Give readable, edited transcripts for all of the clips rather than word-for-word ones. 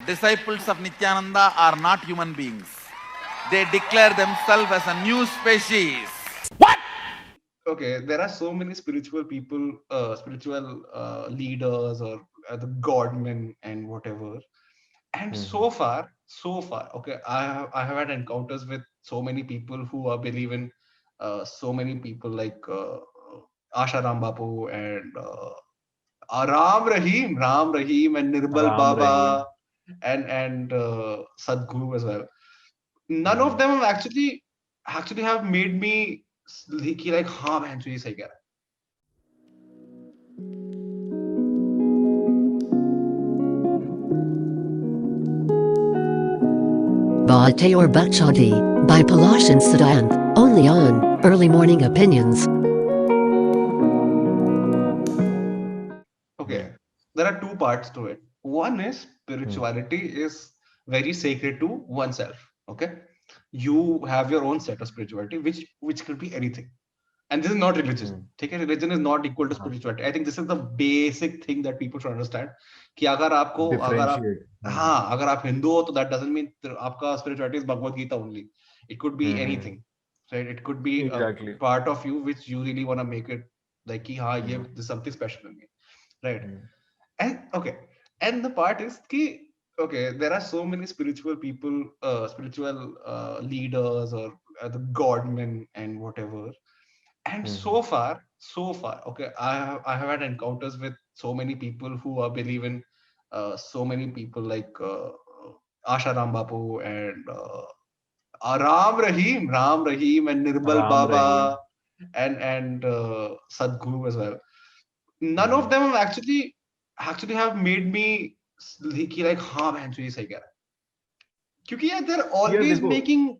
Disciples of Nityananda are not human beings. They declare themselves as a new species. Okay, there are so many spiritual people, spiritual leaders, or the godmen and whatever. And so far, okay, I have had encounters with so many people who are believe in so many people like Asha Ram Bapu and Ram Rahim, and Nirbal Ram Rahim. Baba, and Sadhguru as well. None of hmm. them have actually have made me like, हाँ बहन ये सही कह रहा है. Baate or Bachadi, by Palash and Siddhant, only on Early Morning Opinions. Okay, there are two parts to it. One is hmm. spirituality is very sacred to oneself. Okay, you have your own set of spirituality, which could be anything. And this is not religion. हम्म. ठीक है, religion is not equal to हाँ. spirituality. I think this is the basic thing that people should understand. कि अगर आप Differentiate. हम्म. हाँ, अगर आप हिंदू हो तो that doesn't mean आपका spirituality is Bhagavad Gita only. It could be hmm. anything, right? It could be a Exactly. part of you which you really want to make it like कि हाँ ये हम्म. this is something special in me, right? Hmm. And okay, and the part is कि okay, there are so many spiritual people, spiritual leaders, or the godmen and whatever. And hmm. so far, okay, I have had encounters with so many people who are believe in so many people like Asha Ram Bapu and Ram Rahim, and Nirbal Ram Rahim. Baba, and Sadhguru as well. None of hmm. them have actually have made me like, हाँ बहन ये सही कह रहा है. क्योंकि यार they're यार always देखो. making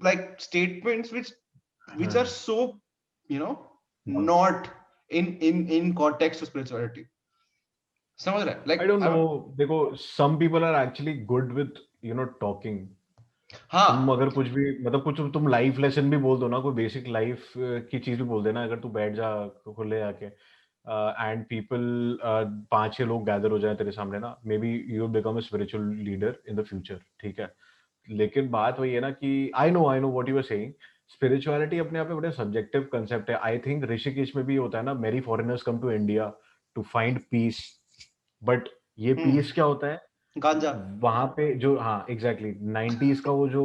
like statements which are hmm. so, you know, हाँ. not in context of spirituality. समझ रहा है? I Like don't know. देखो, some people are actually good with talking. तुम हाँ, अगर कुछ भी मतलब कुछ तुम लाइफ लेसन भी बोल दो ना, कोई बेसिक लाइफ की चीज भी बोल देना, अगर तू बैठ जा खुले आके एंड पीपल 5-6 लोग गैदर हो जाए तेरे सामने ना, maybe you become a spiritual leader in the future. ठीक है, लेकिन बात वही है ना कि I know what you are saying. Spirituality अपने आप में बड़े सब्जेक्टिव कंसेप्ट है. आई थिंक ऋषिकेश में भी होता है ना, मेरी foreigners come to India to find peace. But ये पीस क्या होता है गांजा. वहां पे जो, हाँ एग्जैक्टली 90s का वो जो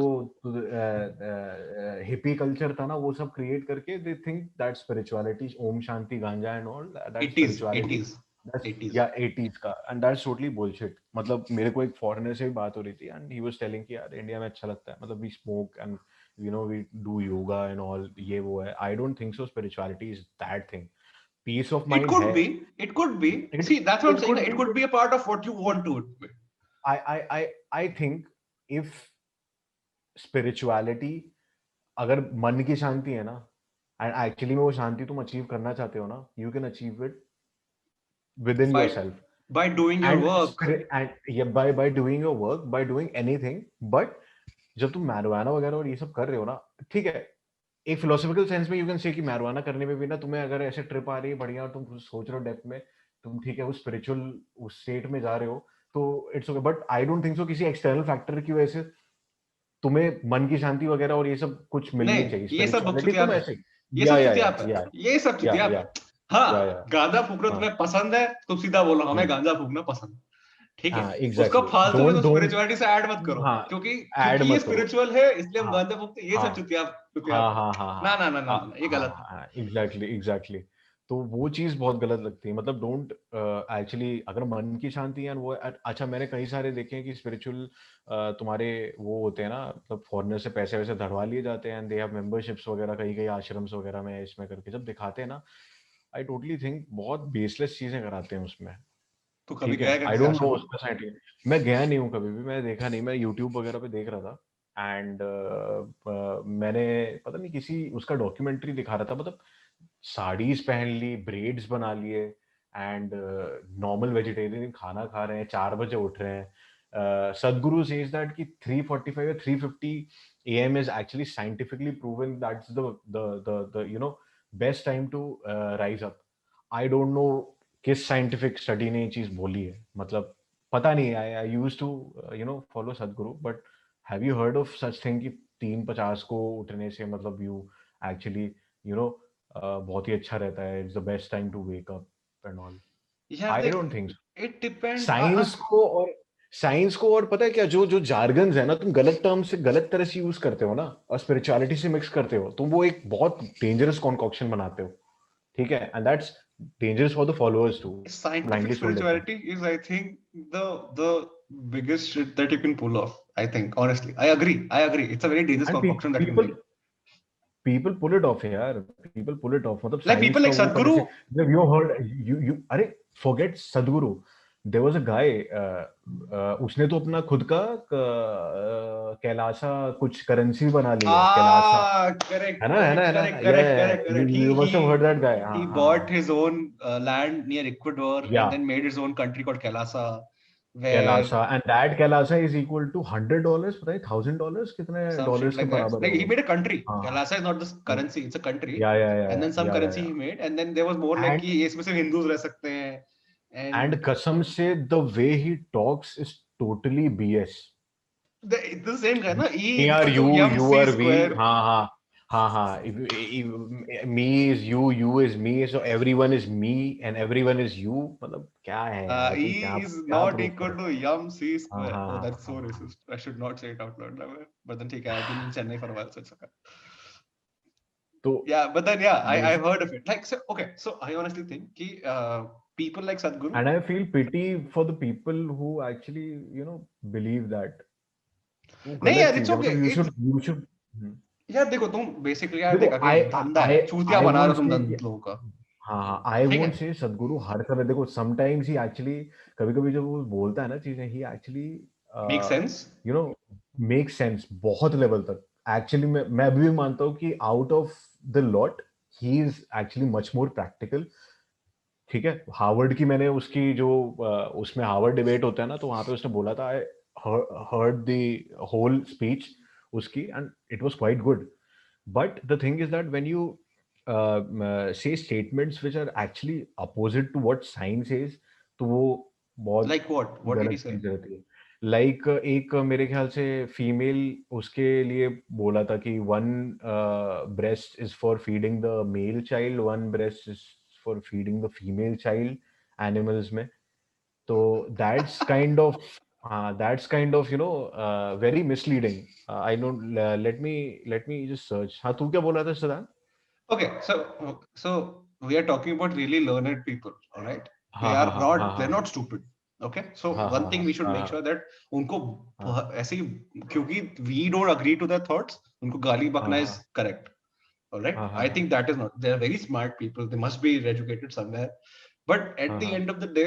हिप्पी कल्चर था ना, वो सब क्रिएट करके they think that spirituality, Om Shanti गांजा and all that 80s spirituality. 80s that's 80s. या 80s का, एंड दैट्स टोटली बुलशिट. मतलब मेरे को एक फॉरेनर से भी बात हो रही थी एंड ही वाज टेलिंग कि यार इंडिया में अच्छा लगता है, मतलब we smoke and we do yoga and all, ये वो है. I don't think so spirituality is that thing. Peace of It mind could है. be. It could be. It See, that's what I'm it saying. Could It be. could be a part of what you want to be. I think spirituality, अगर मन की शांति है ना, and actually में वो शांति तुम achieve करना चाहते हो ना, you can achieve it with in your by self. by doing your and work. And by doing your work, by doing anything. But जब तुम मैरिजुआना वगैरह और ये सब कर रहे हो ना, ठीक है, एक फिलोसॉफिकल सेंस में यू कैन से कि मैरिजुआना करने में भी ना, तुम्हें अगर ऐसे ट्रिप आ रही है बढ़िया और तुम कुछ सोच रहे हो डेप्थ में, तुम ठीक है उस स्पिरिचुअल उस स्टेट में जा रहे हो, तो it's okay. But I don't think सो किसी एक्सटर्नल फैक्टर की वजह से तुम्हें मन की शांति वगैरह और ये सब कुछ मिलनी नहीं, चाहिए. ये सब स्पिरिचुअलिटी बकचोदियात तुम है. ऐसे. ये या सब या या चुतियाप है. या ये सब या चुतियाप या है. हाँ, या गांजा फूकना हाँ. तुम्हें पसंद है तो सीधा बोलो हमें हम्म. गांजा फूकना पसंद है. ठीक है, हाँ उसको एग्जैक्टली. फालतू में डोंट तो डोंट. स्पिरिचुअलिटी से ऐड मत करो, हाँ, क्योंकि ऐड क्योंकि ये मत करो. स्पिरिचुअल है इसलिए हम हाँ गांजा फूकते हैं. ये हाँ सब चुतियाप चुतियाप हाँ है. हाँ हाँ ना हाँ ना ना ना हाँ ना, ये गलत है. हाँ. Exactly exactly. तो वो चीज बहुत गलत लगती है. मतलब डोंट एक्चुअली, अगर मन की शांति है वो अच्छा. मैंने कई सारे देखे हैं कि स्पिरिचुअल तुम्हारे वो होते हैं ना, मतलब फॉरेनर से पैसे वैसे धड़वा लिए जाते हैं एंड दे हैव मेंबरशिप्स वगैरह कई कई आश्रम्स वगैरह में, इसमें करके जब दिखाते हैं ना, आई टोटली थिंक बहुत बेसलेस चीजें कराते हैं उसमें. तो कभी ठीक गया है, क्या आई किसी डोंट नो आश्रम में? उसका साइंटिफिक. मैं गया नहीं हूँ कभी भी, मैंने देखा नहीं. मैं यूट्यूब वगैरह पे देख रहा था एंड मैंने पता नहीं किसी उसका डॉक्यूमेंट्री दिखा रहा था. मतलब साड़ीज पहन ली, ब्रेड्स बना लिए एंड नॉर्मल वेजिटेरियन खाना खा रहे हैं, 4 बजे उठ रहे हैं. सदगुरु सेज दैट कि 3:45 या 3:50 AM is actually scientifically proven that's the best time to rise up. I don't know किस साइंटिफिक स्टडी ने ये चीज बोली है. मतलब पता नहीं, I used to follow Sadhguru, but have you heard of such thing कि 3:50 को उठने से मतलब you actually you know बहुत ही अच्छा रहता है, it's the best time to wake up and all. Yeah, I don't think so. it depends. Science को और पता है क्या, जो जो जार्गन्स है ना, तुम गलत टर्म से गलत तरह से यूज करते हो ना, और स्पिरिचुअलिटी से मिक्स करते हो, तुम वो एक बहुत डेंजरस कॉन्कॉक्शन बनाते हो, ठीक है, and that's dangerous for the followers to Scientific blindly follow them. spirituality is, I think, the biggest shit that you can pull off. I think, honestly, I agree. It's a very dangerous And concoction that you made. people pull it off यार, people pull it off, मतलब Like people like science का वो Sadhguru. करने से, जब you heard you अरे forget Sadhguru, there was a guy उसने तो अपना खुद का कैलासा कुछ करेंसी बना ली है, कैलासा, Correct. है ना, Correct. you must have heard that guy. He bought his own land near Ecuador Yeah. and then made his own country called Kailasa. Kailasa, and that Kailasa is equal to $100, पता है, $1,000 कितने डॉलर्स के like that. बराबर Like he होगा? made a country. हाँ. Kailasa is not just currency; it's a country. Yeah. And then some currency he made, and then there was more like And- कि इसमें सिर्फ हिंदूज रह सकते हैं. And कसम से the way he talks is totally BS. It's the same guy, ना? E Me are equal to you, yum you C are we. square. हाँ. Me is you is me, so everyone is me and everyone is you. मतलब क्या है यार, तुम E क्या- is क्या not prove equal कर- to yum C square. हाँ, Oh, that's so हाँ. racist. I should not say it out loud. But then ठीक है, I've been in Chennai for a while, so it's okay. तो Yeah, but then yeah, Yes. I've heard of it. Like, so okay, so I honestly think कि people like Sadhguru. and I feel pity for the people who actually believe that. वो नहीं गलत यार, चीज़ it's है, okay. मतलब you should यार देखो तुम बेसिकली यार देखो, देखा कि धंधा है, चूतिया बना रहे हो तुम लोगों का. हाँ, I ठीक है. won't say सदगुरु हर समय, देखो sometimes he actually, कभी-कभी जब वो बोलता है ना चीजें, he actually Make sense? make sense बहुत लेवल तक. Actually मैं अभी भी मानता हूँ कि out of the lot he is actually much more practical. ठीक है, हार्वर्ड की मैंने उसकी जो उसमें हार्वर्ड डिबेट होता है ना, तो वहां पे उसने बोला था, I heard the whole speech उसकी and it was quite good. But the thing is that when you say statements which are actually opposite to what science says, तो वो बहुत Like what? What did he गलत say? चीज रहती है. Like एक मेरे ख्याल से फीमेल उसके लिए बोला था कि one breast is for feeding the male child, one breast is for feeding the female child animals में. तो that's kind of very misleading. I don't let me just search. हाँ, तू क्या बोला था सदान? Okay, so we are talking about really learned people, all right? They हाँ, are they're not stupid. Okay, so हाँ, one thing we should make sure that उनको ऐसे क्योंकि we don't agree to their thoughts, उनको गाली बकना is correct. All right, I think that is not. They are very smart people. They must be educated somewhere. But at the end of the day,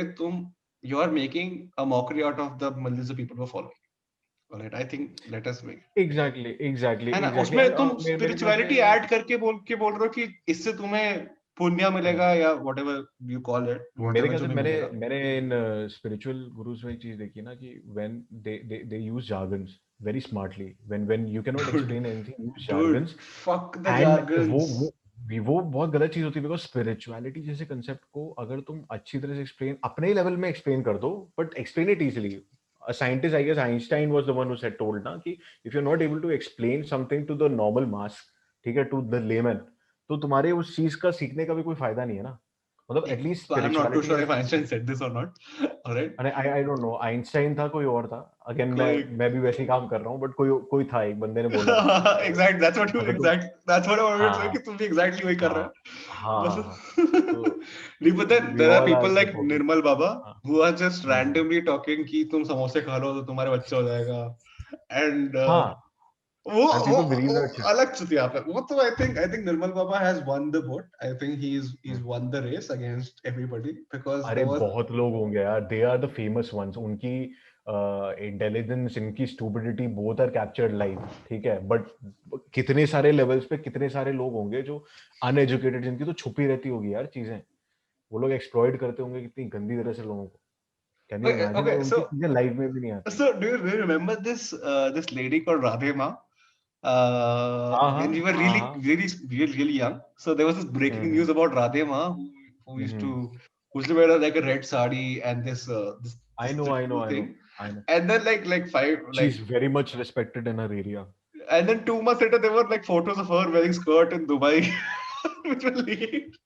you are making a mockery out of the millions of people who are following. All right, I think let us make. Exactly. है ना, उसमें तुम spirituality add करके बोल रहे हो कि इससे तुम्हें पुण्य मिलेगा या whatever you call it. मेरे ख्याल से मैंने इन स्पिरिचुअल गुरुज में एक चीज देखी ना कि when they use jargons very smartly, when you cannot explain anything, use jargons. Dude, fuck the And jargons. वो बहुत गलत चीज होती है, बिकॉज स्पिरिचुअलिटी जैसे कंसेप्ट को अगर तुम अच्छी तरह से एक्सप्लेन अपने ही लेवल में एक्सप्लेन कर दो, but explain it easily. A scientist, I guess Einstein was the one who said told ना कि if you're not able to explain something to the normal mass, ठीक है, to the layman, तो तुम्हारे उस चीज का सीखने का भी कोई फायदा नहीं है ना. मतलब at least So I'm not too sure if spirituality Einstein said this or not. All right. अरे I don't know, Einstein था, कोई और था. Again मैं भी वैसे ही काम कर रहा हूँ, बट कोई था, एक बंदे ने बोला. Exactly, that's what I wanted to say कि तुम भी exactly वही कर रहे हो. हाँ. But then there are people like supportive. Nirmal Baba who are just randomly talking कि तुम समोसे खा लो तो तुम्हारे बच्चा हो जाएगा. And वो अलग चुतिया पे. वो तो I think Nirmal Baba has won the vote. I think he's won the race against everybody because अरे बहुत लोग होंगे यार. They are the famous ones. उनकी इंटेलिजेंस, इनकी stupidity both are captured live, ठीक है, बट कितने सारे लेवल्स पे कितने सारे लोग होंगे जो अनएजुकेटेड, जिनकी तो छुपी रहती होगी यार चीजें, वो लोग एक्सप्लॉइट करते होंगे कितनी गंदी तरह से लोगों को. Can you imagine? Okay, so चीजें लाइव में भी नहीं आती. So do you remember this lady called Radhe Ma? When we were really young, so there was this breaking news about Radhe Ma who used to made like a red sari and this I know, I know, I know, thing. I know. And then like five She's like very much respected in her area. and then 2 months later there were like photos of her wearing skirt in Dubai, which were leaked.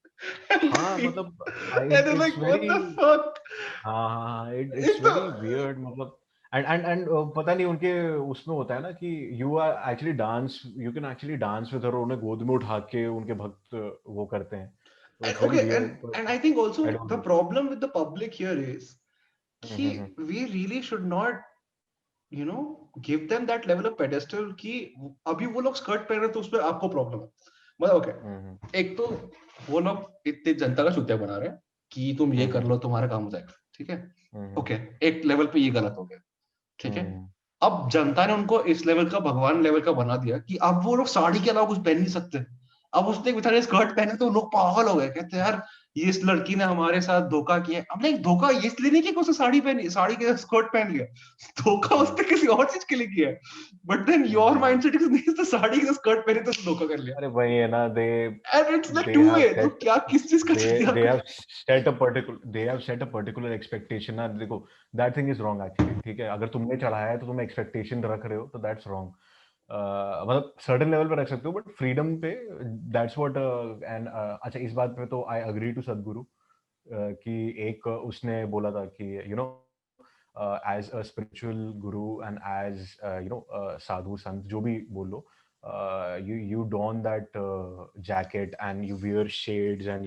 And हाँ मतलब they're it's like, what the very fuck? हाँ it's It's very the weird मतलब and पता नहीं उनके उसमें होता है ना कि you are actually dance you can actually dance with her उन्हें गोद में उठा के उनके भक्त वो करते हैं तो and it's very okay, weird but and I think I also don't the know. problem with the public here is हम्म, कि we really should not give them that level of pedestal कि अभी वो लोग स्कर्ट पहन रहे तो उसमें आपको प्रॉब्लम है मतलब ओके हम्म, एक तो वो लोग इतने जनता का चूतिया बना रहे हैं कि तुम ये कर हम्म, लो तुम्हारा काम हो जाएगा ठीक है हम्म, ओके एक लेवल पे ये गलत हो गया ठीक है हम्म, अब जनता ने उनको इस लेवल का भगवान लेवल का बना दिया कि अब वो लोग साड़ी के अलावा कुछ पहन नहीं सकते अब उसने बेचारे स्कर्ट पहने तो लोग पागल हो गए कहते यार ये इस लड़की ने हमारे साथ धोखा किया अब नहीं धोखा ये इसलिए नहीं किया कि उसने साड़ी पहनी साड़ी के स्कर्ट पहन लिया धोखा हम्म, उसने किसी और चीज के लिए किया है but then your hmm. Mindset is नहीं तो साड़ी के स्कर्ट पहने तो उसने धोखा कर लिया अरे वही है ना and it's like they to have way तो set क्या किस चीज का they चलिए have set a particular expectation ना देखो that thing is wrong actually ठीक है अगर तुमने चढ़ाया है तो तुम expectation रख रहे हो तो that's wrong मतलब certain level पे रख सकते हो but freedom पे that's what and अच्छा इस बात पे तो I agree to सदगुरु कि एक उसने बोला था कि you know as a spiritual guru and as sadhu sant जो भी बोल लो you don that jacket and you wear shades and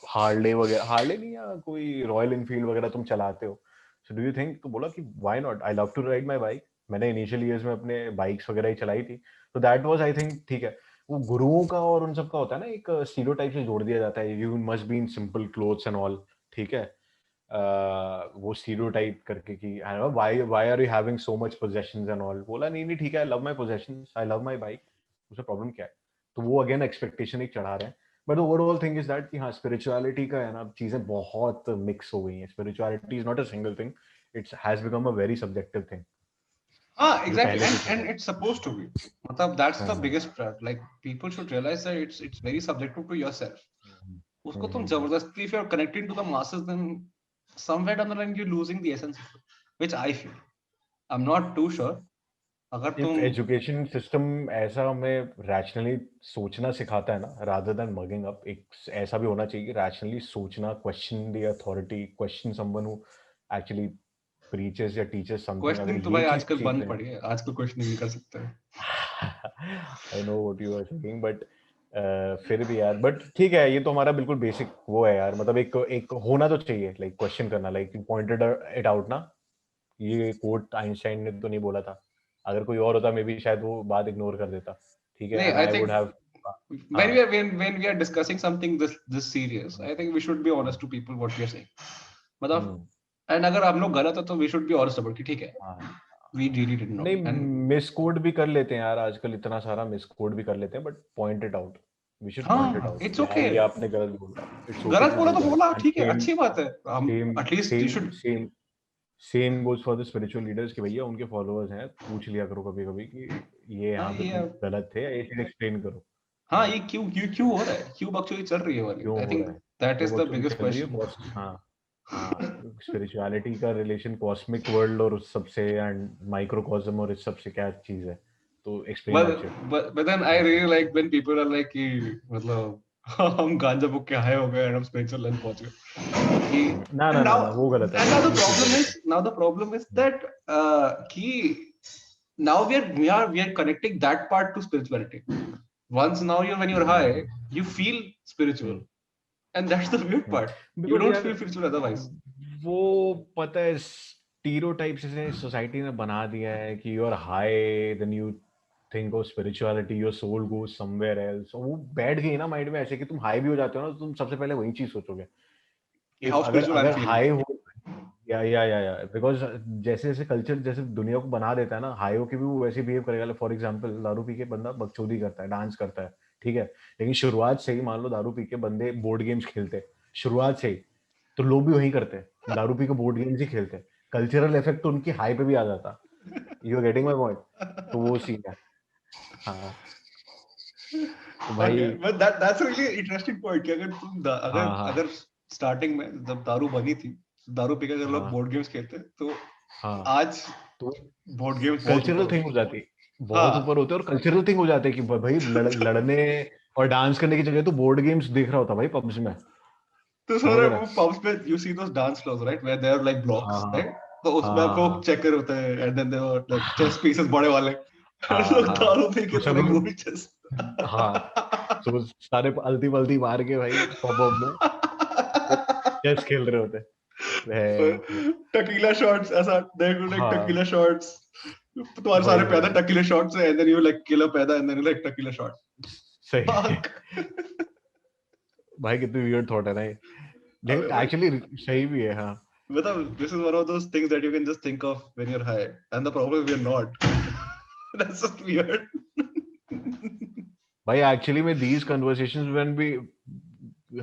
Harley वगैरह Harley नहीं या कोई Royal Enfield वगैरह तुम चलाते हो so do you think तो बोला कि why not I love to ride my bike मैंने इनिशियल ईयर्स में अपने बाइक्स वगैरह ही चलाई थी तो दैट वाज आई थिंक ठीक है वो गुरुओं का और उन सब का होता है ना एक स्टीरियोटाइप से जोड़ दिया जाता है you must be in simple clothes and all ठीक है वो स्टीरियोटाइप करके कि why are you having so much possessions and all बोला नहीं नहीं ठीक है I love my possessions I love my bike उसमें प्रॉब्लम क्या है तो वो अगेन एक्सपेक्टेशन एक चढ़ा रहे हैं but overall thing is that कि हाँ स्पिरिचुअलिटी का है ना चीजें बहुत मिक्स हो गई हैं spirituality is not a single thing it's has become a very subjective thing हाँ जो exactly पहले से and था it's supposed to be मतलब that's the हाँ, biggest part like people should realize that it's very subjective to yourself उसको तुम हम्म, जबरदस्ती if you're connecting to the masses then somewhere down the line you're losing the essence of it which I feel I'm not too sure अगर if तुम education system ऐसा हमें rationally सोचना सिखाता है ना रादर देन मगिंग अप एक ऐसा भी होना चाहिए कि रैशनली सोचना question the authority question someone who actually preaches या teaches something अगर क्वेश्चनिंग तो ये भाई चीज आजकल बंद सीख रहे पड़ी है आजकल क्वेश्चनिंग नहीं कर सकते हैं I know what you are saying but फिर भी यार बट ठीक है ये तो हमारा बिल्कुल बेसिक वो है यार मतलब एक एक होना तो चाहिए लाइक क्वेश्चन करना like you pointed it out ना ये कोट आइंस्टाइन ने तो नहीं बोला था अगर कोई और होता मे बी शायद वो बात इग्नोर कर देता ठीक है नहीं and I I would think have हाँ when we are discussing something this serious I think we should be honest to people what we are saying मतलब हम्म, and अगर हम लोग गलत है तो we should be honest about कि ठीक है हाँ we really didn't know नहीं and मिस कोड भी कर लेते हैं यार आजकल इतना सारा मिस कोड भी कर लेते हैं but point it out we should point it हाँ आउट इट्स कि ओके यार ये आपने गलत बोला इट्स ओके गलत टू बोला डू तो दैट बोला एंड ठीक है सेम अच्छी बात है हम same at least you same should same same goes for the spiritual leaders कि भैया उनके फॉलोअर्स हैं पूछ लिया करो कभी कभी कि ये हाँ यहाँ पे तुम गलत थे ये चीज एक्सप्लेन करो हाँ ये क्यों हो रहा है क्यों बकचोदी चल रही है वाली क्यों आई हो थिंक रहा है दैट क्यों इज द बकचोदी बिगेस्ट चल रही है क्वेश्चन हाँ हाँ स्पिरिचुअलिटी का रिलेशन कॉस्मिक वर्ल्ड और उस सबसे एंड माइक्रोकॉस्म और इस सबसे क्या चीज है तो explain that shit but then I really like when people are like कि मतलब हम गांजा बुक के हाई हो गए and हम spiritual level पहुंच गए कि ना ना and ना now ना वो गलत है and now the ये चीज problem गलत is that कि now we are connecting that part to spirituality once now you when you're high you feel spiritual है and that's the weird part you because don't यार feel spiritual otherwise वो पता है stereotypes से society ने बना दिया है कि you are high then you think of spirituality your soul goes somewhere else वो बैठ गई ना माइंड में ऐसे कि तुम हाई भी हो जाते हो ना तो तुम सबसे पहले वही चीज सोचोगे इफ how अगर spiritual I'm अगर feeling हाई हो या बिकॉज जैसे जैसे कल्चर जैसे दुनिया को बना देता है ना हाई हो के भी वो वैसे बिहेव करेगा फॉर एग्जांपल दारू पी के बंदा बकचोदी करता है डांस करता है ठीक है लेकिन शुरुआत से ही मान लो दारू पी के बंदे बोर्ड गेम्स खेलते हैं शुरुआत से ही तो लोग भी वही करते हैं दारू पी के बोर्ड गेम्स ही खेलते हैं कल्चरल इफेक्ट तो उनकी हाई पे भी आ जाता you are getting my point तो वो सीन है हाँ तो भाई Okay, but that's a really interesting point कि अगर तुम हाँ अगर हाँ अगर स्टार्टिंग में जब दारू बनी थी दारू पी के अगर लोग हाँ। बोर्ड गेम्स खेलते तो हाँ आज तो बोर्ड गेम्स बहुत कल्चरल ऊपर थिंग हो जाती, बहुत हाँ ऊपर होते और कल्चरल थिंग हो जाते हैं कि भाई लड़ने और डांस करने की जगह तो बोर्ड गेम्स देख रहा होता भाई पब्स में, तो समझ सर रहा वो है? पब्स में you see those dance floors right where there like हाँ ब्लॉक्स हाँ राइट तो उसमें हाँ आपको हाँ चेकर होते हैं and then there were like हाँ चेस पीसेस बड़े वाले हाँ लोग हाँ दारू पी तो के सब प्लेइंग लोग ओनली चेस हाँ तो वो सारे अलती पलती मार के भाई पब में चेस खेल रहे होते हैं। टकीला शॉट्स ऐसा देख लाइक हाँ टकीला शॉट्स तुम्हारे वही सारे वही पैदा वही टकीला शॉट्स है and then you like kill a पैदा and then you like tequila shot सही फक भाई कितनी वियर्ड थॉट है ना ये, अबे लेकिन भाई एक्चुअली सही भी है हाँ। मतलब this is one of those things that you can just think of when you're high and the problem is we're not that's just weird भाई एक्चुअली में these conversations when we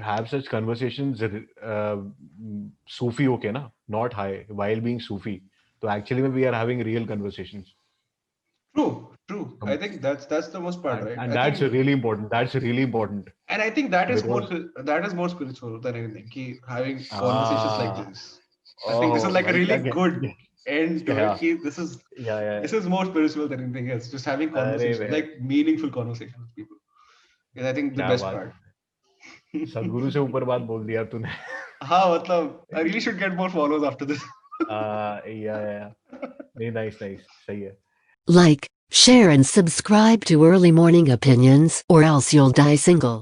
have such conversations सूफी होके ना, not high while being सूफी, तो actually में we are having real conversations. true I think that's the most part right And I that's think really important, that's really important and I think that is more because that is more spiritual than anything ki having conversations like ah this I think this is oh like a भाई really क्या good end to it yeah ki yeah yeah this is more spiritual than anything else just having अरे conversations भाई like meaningful conversations with people is I think the क्या best बात part है, सदगुरु से ऊपर बात बोल दिया तूने हाँ मतलब I really should get more followers after this yeah नहीं nice nice सही है Like, share and subscribe to Early Morning Opinions, or else you'll die single.